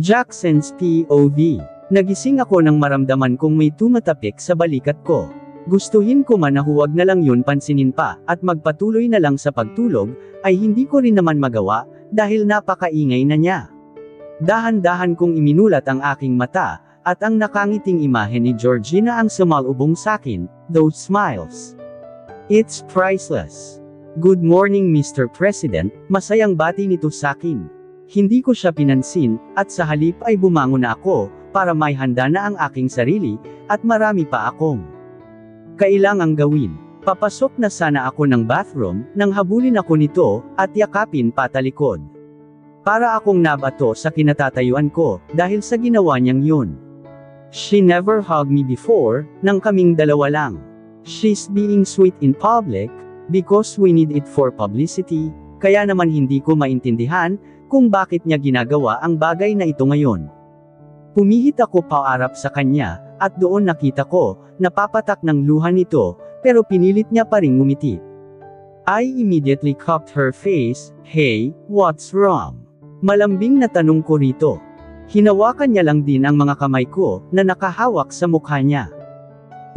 Jackson's POV. Nagising ako nang maramdaman kong may tumatapik sa balikat ko. Gustuhin ko man na huwag na lang yun pansinin pa, at magpatuloy na lang sa pagtulog, ay hindi ko rin naman magawa, dahil napakaingay na niya. Dahan-dahan kong iminulat ang aking mata, at ang nakangiting imahe ni Georgina ang sumalubong sakin, those smiles. It's priceless. Good morning Mr. President, masayang bati nito sakin. Hindi ko siya pinansin, at sa halip ay bumangon na ako, para may handa na ang aking sarili, at marami pa akong kailangang gawin. Papasok na sana ako ng bathroom, nang habulin ako nito, at yakapin patalikod. Para akong nabato sa kinatatayuan ko, dahil sa ginawa niyang yun. She never hugged me before, nang kaming dalawa lang. She's being sweet in public, because we need it for publicity, kaya naman hindi ko maintindihan, kung bakit niya ginagawa ang bagay na ito ngayon. Pumihit ako paarap sa kanya, at doon nakita ko, napapatak ng luha nito, pero pinilit niya pa ring ngumiti. I immediately cupped her face, hey, what's wrong? Malambing na tanong ko rito. Hinawakan niya lang din ang mga kamay ko, na nakahawak sa mukha niya.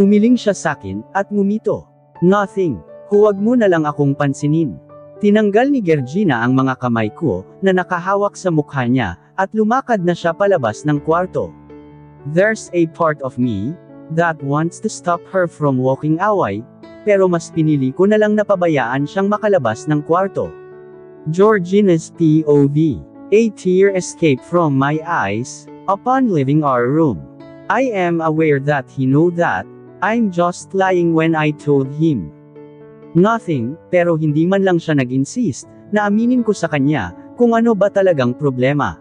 Umiling siya sakin, at ngumito. Nothing, huwag mo na lang akong pansinin. Tinanggal ni Georgina ang mga kamay ko, na nakahawak sa mukha niya, at lumakad na siya palabas ng kwarto. There's a part of me that wants to stop her from walking away, pero mas pinili ko na lang na pabayaan siyang makalabas ng kwarto. Georgina's POV. A tear escaped from my eyes, upon leaving our room. I am aware that he know that, I'm just lying when I told him. Nothing, pero hindi man lang siya nag-insist, na aminin ko sa kanya, kung ano ba talagang problema.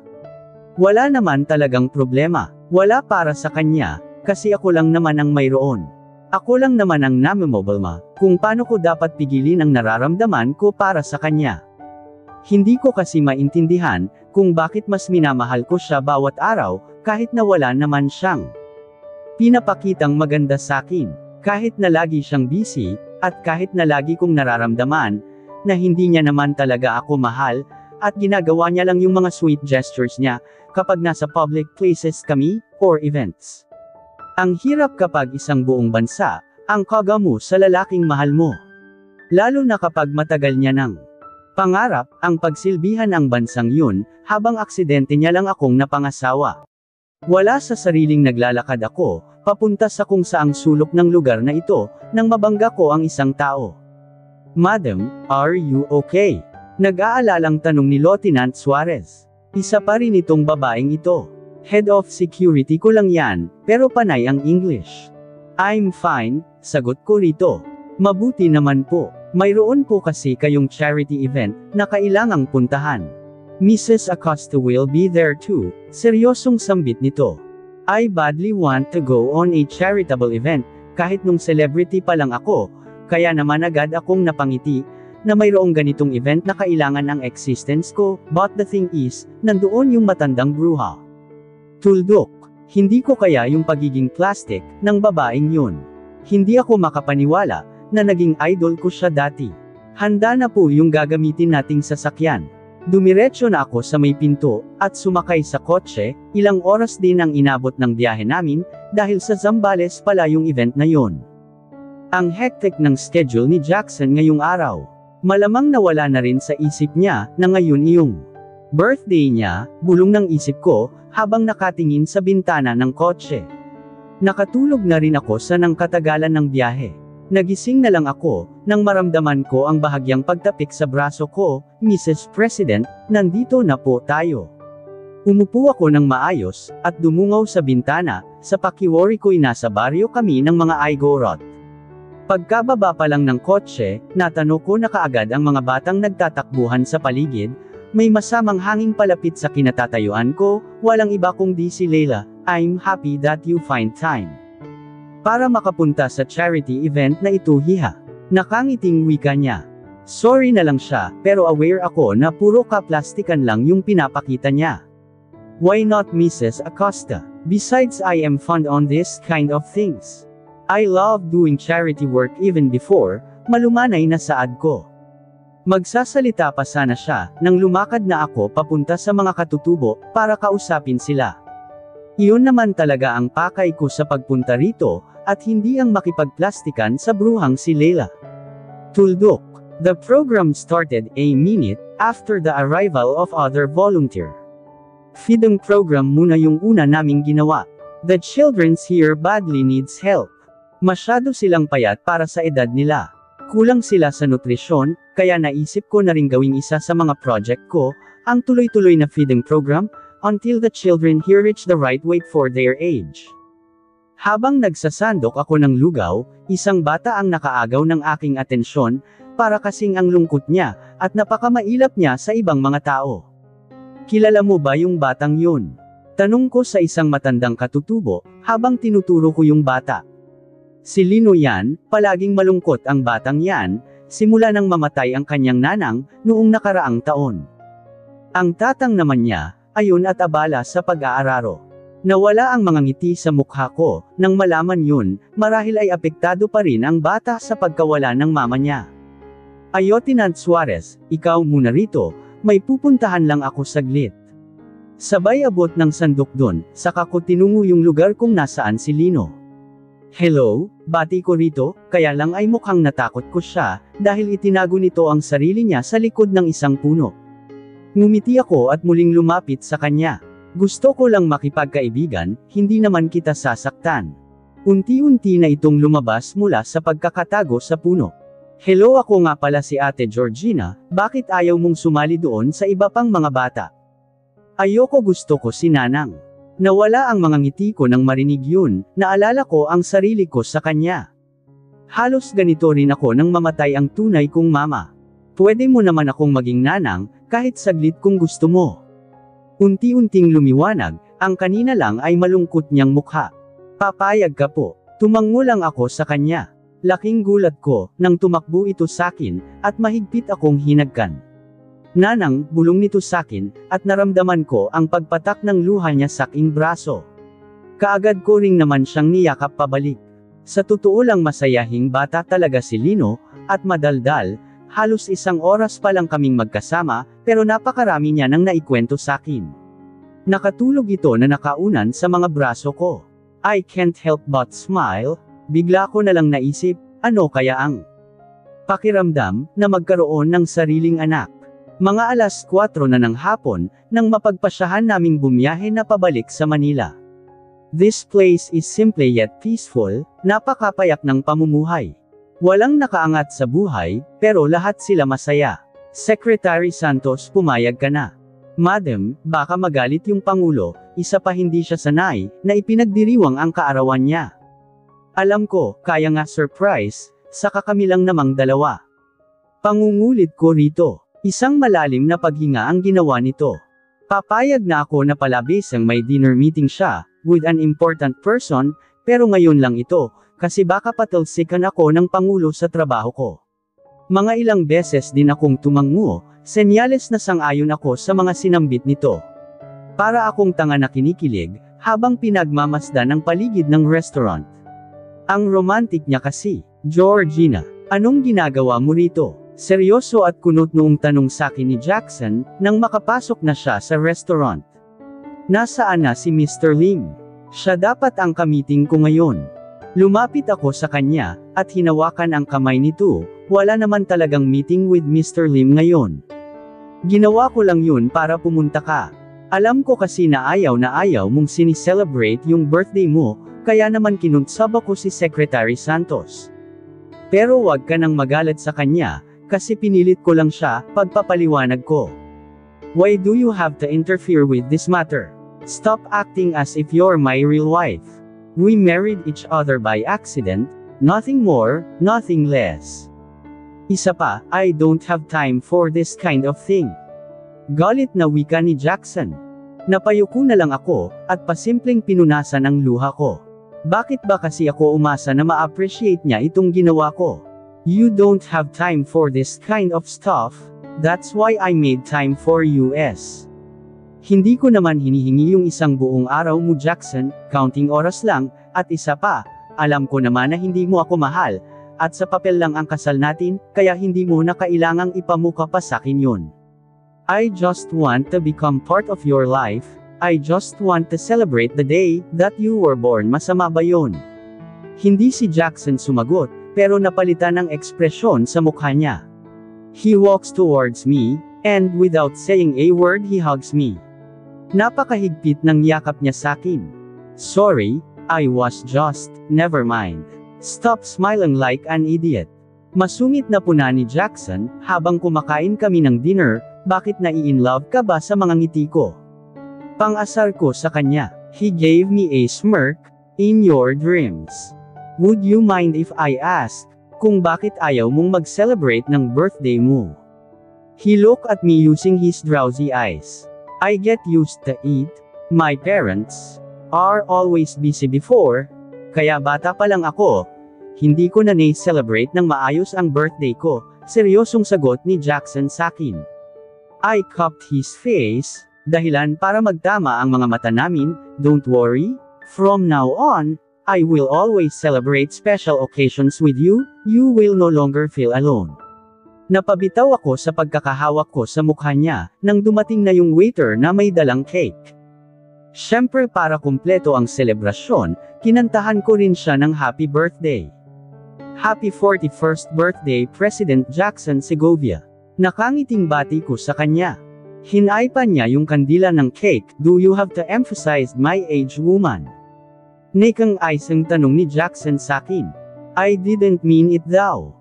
Wala naman talagang problema, wala para sa kanya, kasi ako lang naman ang mayroon. Ako lang naman ang namimobalma, kung paano ko dapat pigilin ang nararamdaman ko para sa kanya. Hindi ko kasi maintindihan, kung bakit mas minamahal ko siya bawat araw, kahit na wala naman siyang pinapakitang maganda sakin, kahit na lagi siyang busy, at kahit na lagi kong nararamdaman, na hindi niya naman talaga ako mahal, at ginagawa niya lang yung mga sweet gestures niya, kapag nasa public places kami, or events. Ang hirap kapag isang buong bansa, ang kaga mo sa lalaking mahal mo. Lalo na kapag matagal niya nang pangarap, ang pagsilbihan ang bansang yun, habang aksidente niya lang akong napangasawa. Wala sa sariling naglalakad ako, papunta sa kung saang sulok ng lugar na ito, nang mabangga ko ang isang tao. Madam, are you okay? Nag-aalalang tanong ni Lieutenant Suarez. Isa pa rin itong babaeng ito. Head of security ko lang yan, pero panay ang English. I'm fine, sagot ko rito. Mabuti naman po. Mayroon po kasi kayong charity event, na kailangang puntahan. Mrs. Acosta will be there too, seryosong sambit nito. I badly want to go on a charitable event, kahit nung celebrity pa lang ako, kaya naman agad akong napangiti, na mayroong ganitong event na kailangan ang existence ko, but the thing is, nandoon yung matandang bruha. Tuldok, hindi ko kaya yung pagiging plastic, ng babaeng yun. Hindi ako makapaniwala, na naging idol ko siya dati. Handa na po yung gagamitin nating sasakyan. Dumiretso na ako sa may pinto, at sumakay sa kotse, ilang oras din ang inabot ng biyahe namin, dahil sa Zambales pala yung event na yon. Ang hectic ng schedule ni Jackson ngayong araw. Malamang nawala na rin sa isip niya, na ngayon iyong birthday niya, bulong ng isip ko, habang nakatingin sa bintana ng kotse. Nakatulog na rin ako sa nang katagalan ng biyahe. Nagising na lang ako, nang maramdaman ko ang bahagyang pagtapik sa braso ko, Mrs. President, nandito na po tayo. Umupo ako ng maayos, at dumungaw sa bintana, sa pakiwari ko'y nasa baryo kami ng mga Igorot. Pagkababa pa lang ng kotse, natano ko na kaagad ang mga batang nagtatakbuhan sa paligid, may masamang hanging palapit sa kinatatayuan ko, walang iba kundi si Leila. I'm happy that you find time para makapunta sa charity event na ito hiha. Nakangiting wika niya. Sorry na lang siya, pero aware ako na puro kaplastikan lang yung pinapakita niya. Why not Mrs. Acosta? Besides I am fond on this kind of things. I love doing charity work even before, malumanay na saad ko. Magsasalita pa sana siya, nang lumakad na ako papunta sa mga katutubo, para kausapin sila. Iyon naman talaga ang pakay ko sa pagpunta rito, at hindi ang makipagplastikan sa bruhang si Leila. Tuldok. The program started a minute after the arrival of other volunteer. Feeding program muna yung una naming ginawa. The children's here badly needs help. Masyado silang payat para sa edad nila. Kulang sila sa nutrisyon, kaya naisip ko na ring gawing isa sa mga project ko, ang tuloy-tuloy na feeding program, until the children here reach the right weight for their age. Habang nagsasandok ako ng lugaw, isang bata ang nakaagaw ng aking atensyon, para kasing ang lungkot niya, at napakamailap niya sa ibang mga tao. Kilala mo ba yung batang yun? Tanong ko sa isang matandang katutubo, habang tinuturo ko yung bata. Si Lino yan, palaging malungkot ang batang yan, simula nang mamatay ang kanyang nanang, noong nakaraang taon. Ang tatang naman niya, ayon at abala sa pag-aararo. Nawala ang mga ngiti sa mukha ko, nang malaman yun, marahil ay apektado pa rin ang bata sa pagkawala ng mama niya. Ayotinant Suarez, ikaw muna rito, may pupuntahan lang ako saglit. Sabay abot ng sandok dun, saka ko tinungo yung lugar kung nasaan si Lino. Hello, bati ko rito, kaya lang ay mukhang natakot ko siya, dahil itinago nito ang sarili niya sa likod ng isang puno. Ngumiti ako at muling lumapit sa kanya. Gusto ko lang makipagkaibigan, hindi naman kita sasaktan. Unti-unti na itong lumabas mula sa pagkakatago sa puno. Hello, ako nga pala si Ate Georgina, bakit ayaw mong sumali doon sa iba pang mga bata? Ayoko, gusto ko si Nanang. Nawala ang mga ngiti ko nang marinig yun, naalala ko ang sarili ko sa kanya. Halos ganito rin ako nang mamatay ang tunay kong mama. Pwede mo naman akong maging nanang, kahit saglit kung gusto mo. Unti-unting lumiwanag, ang kanina lang ay malungkot niyang mukha. Papayag ka po. Tumango lang ako sa kanya. Laking gulat ko, nang tumakbo ito sakin, at mahigpit akong hinagkan. Nanang, bulong nito sakin, at naramdaman ko ang pagpatak ng luha niya sa aking braso. Kaagad ko ring naman siyang niyakap pabalik. Sa totoo lang masayahing bata talaga si Lino, at madaldal, halos 1 oras pa lang kaming magkasama, pero napakarami niya nang naikwento sakin. Nakatulog ito na nakaunan sa mga braso ko. I can't help but smile, bigla ko na lang naisip, ano kaya ang pakiramdam na magkaroon ng sariling anak. Mga 4:00 na ng hapon, nang mapagpasyahan naming bumiyahe na pabalik sa Manila. This place is simple yet peaceful, napakapayak ng pamumuhay. Walang nakaangat sa buhay, pero lahat sila masaya. Secretary Santos, pumayag ka na. Madam, baka magalit yung Pangulo, isa pa hindi siya sanay, na ipinagdiriwang ang kaarawan niya. Alam ko, kaya nga surprise, saka kami lang namang dalawa. Pangungulit ko rito. Isang malalim na paghinga ang ginawa nito. Papayag na ako na palabisang may dinner meeting siya, with an important person, pero ngayon lang ito, kasi baka patalsikan ako ng Pangulo sa trabaho ko. Mga ilang beses din akong tumango, senyales na sang-ayon ako sa mga sinambit nito. Para akong tanga na kinikilig, habang pinagmamasdan ang paligid ng restaurant. Ang romantic niya kasi. Georgina, anong ginagawa mo rito? Seryoso at kunot noong tanong sakin ni Jackson, nang makapasok na siya sa restaurant. Nasaan na si Mr. Lim? Siya dapat ang kamiting ko ngayon. Lumapit ako sa kanya, at hinawakan ang kamay nito, wala naman talagang meeting with Mr. Lim ngayon. Ginawa ko lang yun para pumunta ka. Alam ko kasi na ayaw mong sinicelebrate yung birthday mo, kaya naman kinunsab ako si Secretary Santos. Pero wag ka nang magalit sa kanya, kasi pinilit ko lang siya, pagpapaliwanag ko. Why do you have to interfere with this matter? Stop acting as if you're my real wife. We married each other by accident, nothing more, nothing less. Isa pa, I don't have time for this kind of thing. Galit na wika ni Jackson. Napayuko na lang ako, at pasimpleng pinunasan ang luha ko. Bakit ba kasi ako umasa na ma-appreciate niya itong ginawa ko? You don't have time for this kind of stuff, that's why I made time for US. Hindi ko naman hinihingi yung 1 buong araw mo Jackson, counting oras lang, at isa pa, alam ko naman na hindi mo ako mahal, at sa papel lang ang kasal natin, kaya hindi mo na kailangang ipamukha pa sakin yun. I just want to become part of your life, I just want to celebrate the day that you were born. Masama ba yun? Hindi si Jackson sumagot, pero napalitan ang ekspresyon sa mukha niya. He walks towards me, and without saying a word he hugs me. Napakahigpit ng yakap niya sakin. Sorry, I was just, never mind. Stop smiling like an idiot. Masungit na puna ni Jackson, habang kumakain kami ng dinner, bakit nai-inlove ka ba sa mga ngiti ko? Pang-asar ko sa kanya. He gave me a smirk, in your dreams. Would you mind if I ask, kung bakit ayaw mong mag-celebrate ng birthday mo? He looked at me using his drowsy eyes. I get used to it. My parents are always busy before, kaya bata pa lang ako, hindi ko na na-celebrate ng maayos ang birthday ko, seryosong sagot ni Jackson sakin. I cupped his face, dahilan para magtama ang mga mata namin. Don't worry, from now on, I will always celebrate special occasions with you, you will no longer feel alone. Napabitaw ako sa pagkakahawak ko sa mukha niya, nang dumating na yung waiter na may dalang cake. Siyempre para kumpleto ang selebrasyon, kinantahan ko rin siya ng happy birthday. Happy 41st birthday President Jackson Segovia. Nakangiting bati ko sa kanya. Hinaipan niya yung kandila ng cake. Do you have to emphasize my age, woman? Nakang isang tanong ni Jackson sakin. I didn't mean it daw.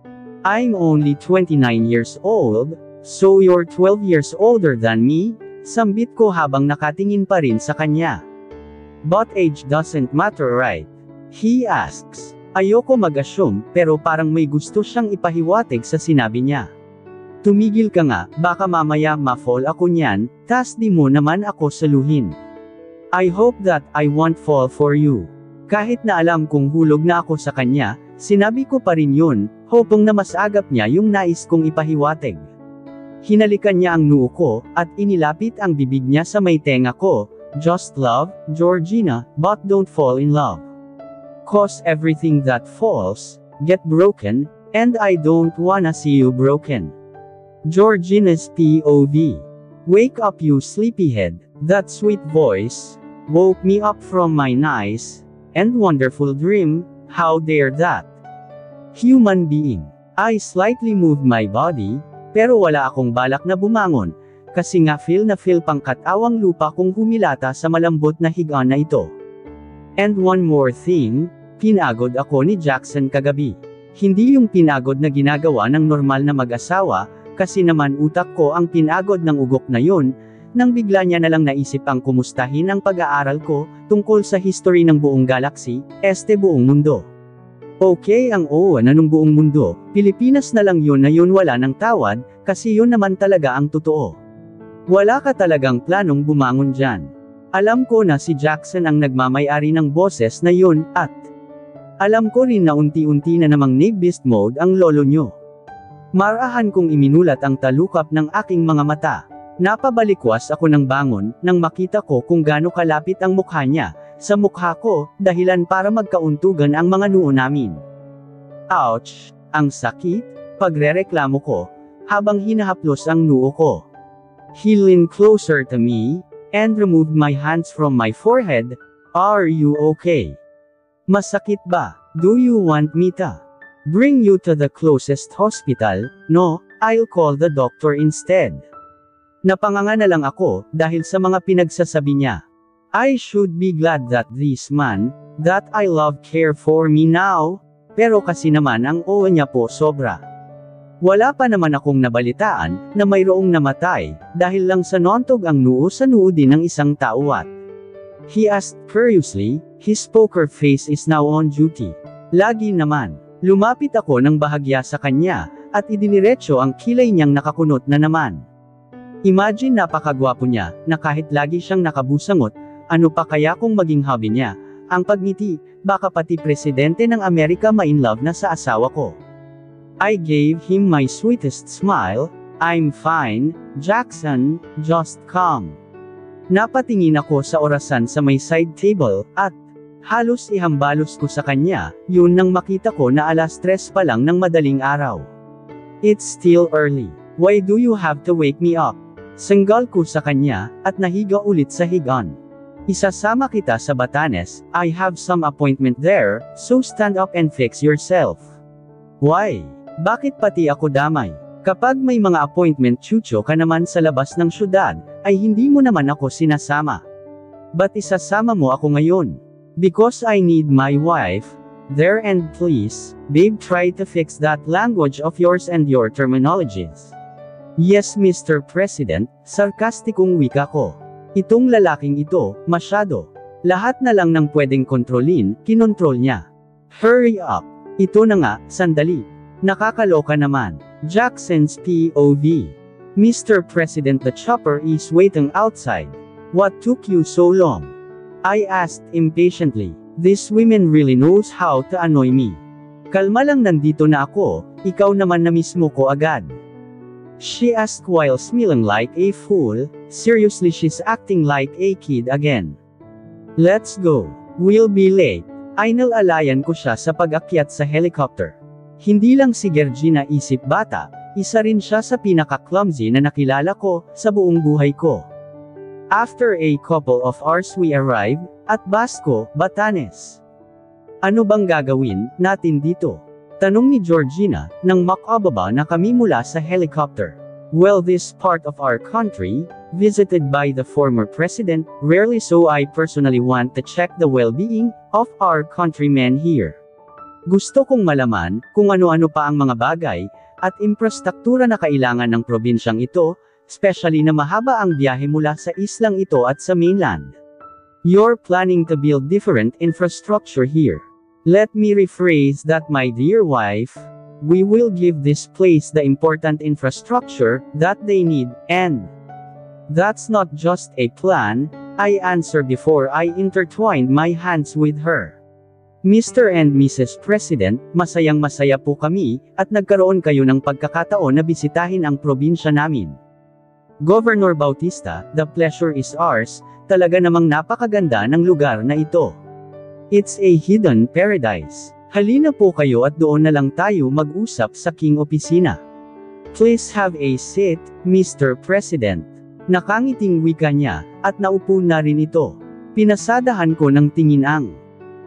I'm only 29 years old, so you're 12 years older than me, sambit ko habang nakatingin pa rin sa kanya. But age doesn't matter, right? He asks. Ayoko mag-assume, pero parang may gusto siyang ipahiwatig sa sinabi niya. Tumigil ka nga, baka mamaya ma-fall ako niyan, tas di mo naman ako saluhin. I hope that I won't fall for you. Kahit na alam kong hulog na ako sa kanya, sinabi ko pa rin yun, hoping na mas agap niya yung nais kong ipahiwatig. Hinalikan niya ang noo ko, at inilapit ang bibig niya sa may tenga ko. Just love, Georgina, but don't fall in love. 'Cause everything that falls, get broken, and I don't wanna see you broken. Georgina's POV. Wake up you sleepyhead, that sweet voice, woke me up from my nice, and wonderful dream, how dare that? Human being. I slightly moved my body, pero wala akong balak na bumangon, kasi nga feel pang katawang lupa kung humilata sa malambot na higa na ito. And one more thing, pinagod ako ni Jackson kagabi. Hindi yung pinagod na ginagawa ng normal na mag-asawa, kasi naman utak ko ang pinagod ng ugok na yun, nang bigla niya nalang naisip ang kumustahin ang pag-aaral ko, tungkol sa history ng buong galaxy, buong mundo. Okay ang na ng buong mundo, Pilipinas na lang yun na yun wala ng tawad, kasi yun naman talaga ang totoo. Wala ka talagang planong bumangon dyan. Alam ko na si Jackson ang nagmamay-ari ng boses na yun, at alam ko rin na unti-unti na namang nag-beast mode ang lolo nyo. Marahan kong iminulat ang talukap ng aking mga mata. Napabalikwas ako ng bangon, nang makita ko kung gaano kalapit ang mukha niya, sa mukha ko, dahilan para magkauntugan ang mga noo namin. Ouch! Ang sakit, pagrereklamo ko, habang hinahaplos ang noo ko. He leaned closer to me, and removed my hands from my forehead. Are you okay? Masakit ba? Do you want me to bring you to the closest hospital? No, I'll call the doctor instead. Napanganga na lang ako, dahil sa mga pinagsasabi niya. I should be glad that this man, that I love care for me now, pero kasi naman ang niya po sobra. Wala pa naman akong nabalitaan, na mayroong namatay, dahil lang sa nontog ang noo sa noo din ng isang tauwat. He asked curiously, his poker face is now on duty. Lagi naman. Lumapit ako ng bahagya sa kanya, at idiniretso ang kilay niyang nakakunot na naman. Imagine napakagwapo niya, na kahit lagi siyang nakabusangot, ano pa kaya kung maging hobby niya, ang pagngiti, baka pati presidente ng Amerika ma-inlove na sa asawa ko. I gave him my sweetest smile. I'm fine, Jackson, just calm. Napatingin ako sa orasan sa may side table, at Halos ihambalos ko sa kanya, yun nang makita ko na 3:00 pa lang ng madaling araw. It's still early. Why do you have to wake me up? Sanggal ko sa kanya, at nahiga ulit sa higaan. Isasama kita sa Batanes, I have some appointment there, so stand up and fix yourself. Why? Bakit pati ako damay? Kapag may mga appointment chucho ka naman sa labas ng syudad, ay hindi mo naman ako sinasama. Ba't isasama mo ako ngayon? Because I need my wife. There and please, babe, try to fix that language of yours and your terminologies. Yes, Mr. President, sarkastikong wika ko. Itong lalaking ito, masyado. Lahat na lang ng pwedeng kontrolin, kinontrol niya. Hurry up. Ito na nga, sandali. Nakakaloka naman. Jackson's POV. Mr. President, the chopper is waiting outside. What took you so long? I asked impatiently. This woman really knows how to annoy me. Kalma lang, nandito na ako, ikaw naman na mismo ko agad. She asked while smiling like a fool. Seriously, she's acting like a kid again. Let's go. We'll be late. Inalalayan ko siya sa pag-akyat sa helicopter. Hindi lang si Georgina isip bata, isa rin siya sa pinaka-clumsy na nakilala ko sa buong buhay ko. After a couple of hours we arrived at Basco, Batanes. Ano bang gagawin natin dito? Tanong ni Georgina, nang makababa na kami mula sa helicopter. Well, this part of our country, visited by the former president, rarely, so I personally want to check the well-being of our countrymen here. Gusto kong malaman kung ano-ano pa ang mga bagay at infrastruktura na kailangan ng probinsyang ito, especially na mahaba ang biyahe mula sa islang ito at sa mainland. You're planning to build different infrastructure here. Let me rephrase that, my dear wife. We will give this place the important infrastructure that they need, and that's not just a plan, I answered before I intertwined my hands with her. Mr. and Mrs. President, masayang-masaya po kami, at nagkaroon kayo ng pagkakataon na bisitahin ang probinsya namin. Governor Bautista, the pleasure is ours, talaga namang napakaganda ng lugar na ito. It's a hidden paradise. Halina po kayo at doon na lang tayo mag-usap sa King Opisina. Please have a seat, Mr. President. Nakangiting wika niya, at naupo na rin ito. Pinasadahan ko ng tingin ang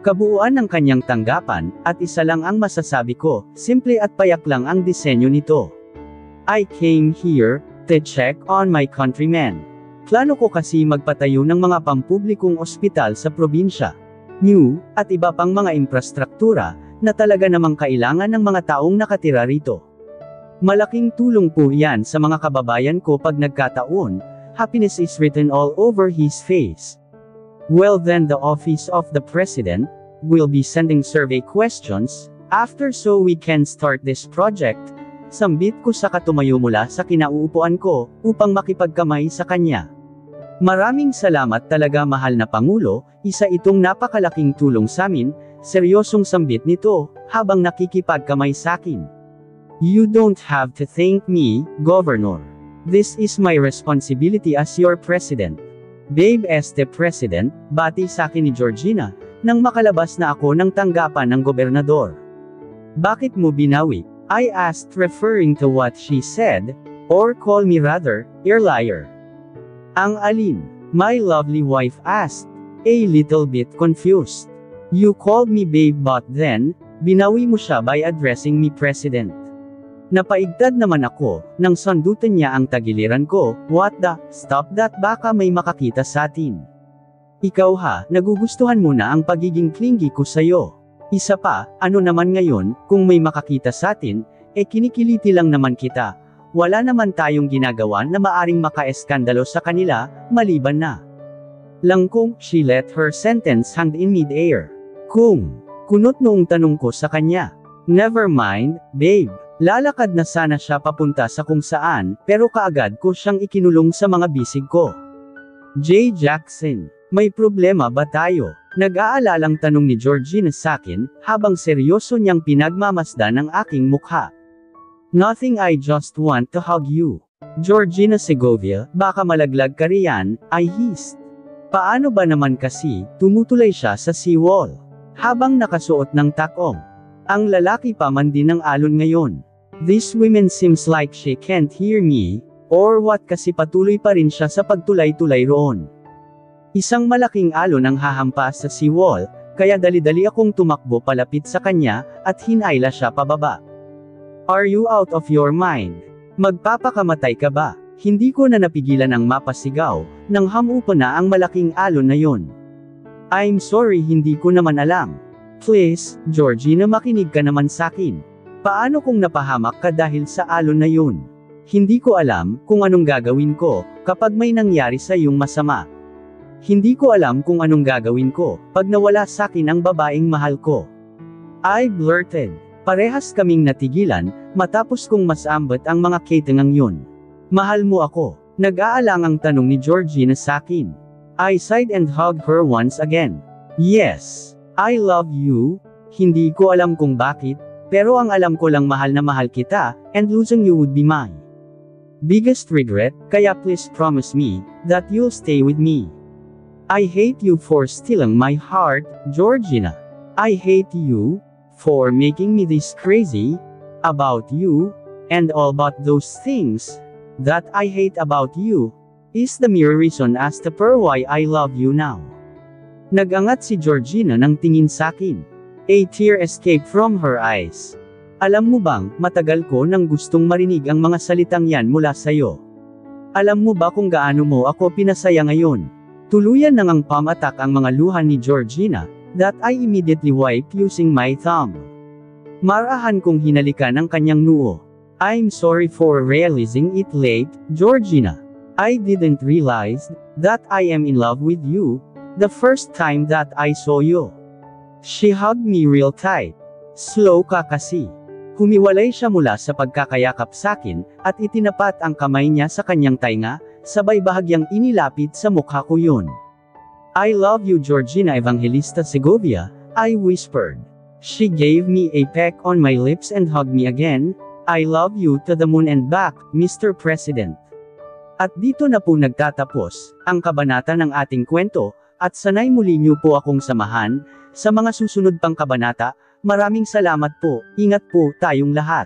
kabuuan ng kanyang tanggapan, at isa lang ang masasabi ko, simple at payak lang ang disenyo nito. I came here to check on my countrymen. Plano ko kasi magpatayo ng mga pampublikong ospital sa probinsya. New, at iba pang mga infrastruktura, na talaga namang kailangan ng mga taong nakatira rito. Malaking tulong po yan sa mga kababayan ko pag nagkataon, happiness is written all over his face. Well then, the office of the president will be sending survey questions, after, so we can start this project. Sambit ko sa katumayo mula sa kinauupuan ko, upang makipagkamay sa kanya. Maraming salamat talaga, mahal na Pangulo, isa itong napakalaking tulong samin, seryosong sambit nito, habang nakikipagkamay sakin. You don't have to thank me, Governor. This is my responsibility as your president. Babe, este president, bati sakin ni Georgina, nang makalabas na ako ng tanggapan ng gobernador. Bakit mo binawi? I asked, referring to what she said, or call me rather, liar. Ang alin? My lovely wife asked, a little bit confused. You called me babe, but then, binawi mo siya by addressing me president. Napaigtad naman ako, nang sandutan niya ang tagiliran ko, what the, stop that, baka may makakita sa atin. Ikaw ha, nagugustuhan mo na ang pagiging clingy ko sa'yo. Isa pa, ano naman ngayon, kung may makakita sa atin, kinikiliti lang naman kita. Wala naman tayong ginagawa na maaring makaeskandalo sa kanila, maliban na. Langkong, she let her sentence hang in mid-air. Kunot noong tanong ko sa kanya. Never mind, babe. Lalakad na sana siya papunta sa kung saan, pero kaagad ko siyang ikinulong sa mga bisig ko. J. Jackson, may problema ba tayo? Nag-aalalang tanong ni Georgina sakin, habang seryoso niyang pinagmamasdan ang aking mukha. Nothing, I just want to hug you. Georgina Segovia, baka malaglag ka riyan, I hissed. Paano ba naman kasi, tumutulay siya sa seawall. Habang nakasuot ng takong. Ang lalaki pa man din ng alon ngayon. This woman seems like she can't hear me, or what kasi patuloy pa rin siya sa pagtulay-tulay roon. Isang malaking alon ang hahampas sa seawall, kaya dali-dali akong tumakbo palapit sa kanya, at hinayla siya pababa. Are you out of your mind? Magpapakamatay ka ba? Hindi ko na napigilan ang mapasigaw, nang hamupa na ang malaking alon na yon. I'm sorry, hindi ko naman alam. Please, Georgina, makinig ka naman sakin. Paano kung napahamak ka dahil sa alon na yun? Hindi ko alam kung anong gagawin ko kapag may nangyari sa iyong masama. Hindi ko alam kung anong gagawin ko pag nawala sakin ang babaeng mahal ko. I blurted. Parehas kaming natigilan matapos kong masambat ang mga katangang yun. Mahal mo ako? Nag-aalangang tanong ni Georgina sakin. I sighed and hugged her once again. Yes, I love you. Hindi ko alam kung bakit, pero ang alam ko lang mahal na mahal kita, and losing you would be my biggest regret, kaya please promise me that you'll stay with me. I hate you for stealing my heart, Georgina. I hate you for making me this crazy about you, and all but those things that I hate about you is the mere reason as to why I love you now. Nagangat si Georgina ng tingin sakin. A tear escaped from her eyes. Alam mo bang, matagal ko nang gustong marinig ang mga salitang yan mula sayo. Alam mo ba kung gaano mo ako pinasaya ngayon? Tuluyan nang ang pamatak ang mga luha ni Georgina, that I immediately wiped using my thumb. Marahan kong hinalikan ang kanyang noo. I'm sorry for realizing it late, Georgina. I didn't realize that I am in love with you the first time that I saw you. She hugged me real tight. Slow ka kasi. Humiwalay siya mula sa pagkakayakap sakin, at itinapat ang kamay niya sa kanyang tainga, sabay bahagyang inilapit sa mukha ko yun. I love you, Georgina Evangelista Segovia, I whispered. She gave me a peck on my lips and hugged me again. I love you to the moon and back, Mr. President. At dito na po nagtatapos ang kabanata ng ating kwento, at sanay muli niyo po akong samahan sa mga susunod pang kabanata. Maraming salamat po, ingat po tayong lahat.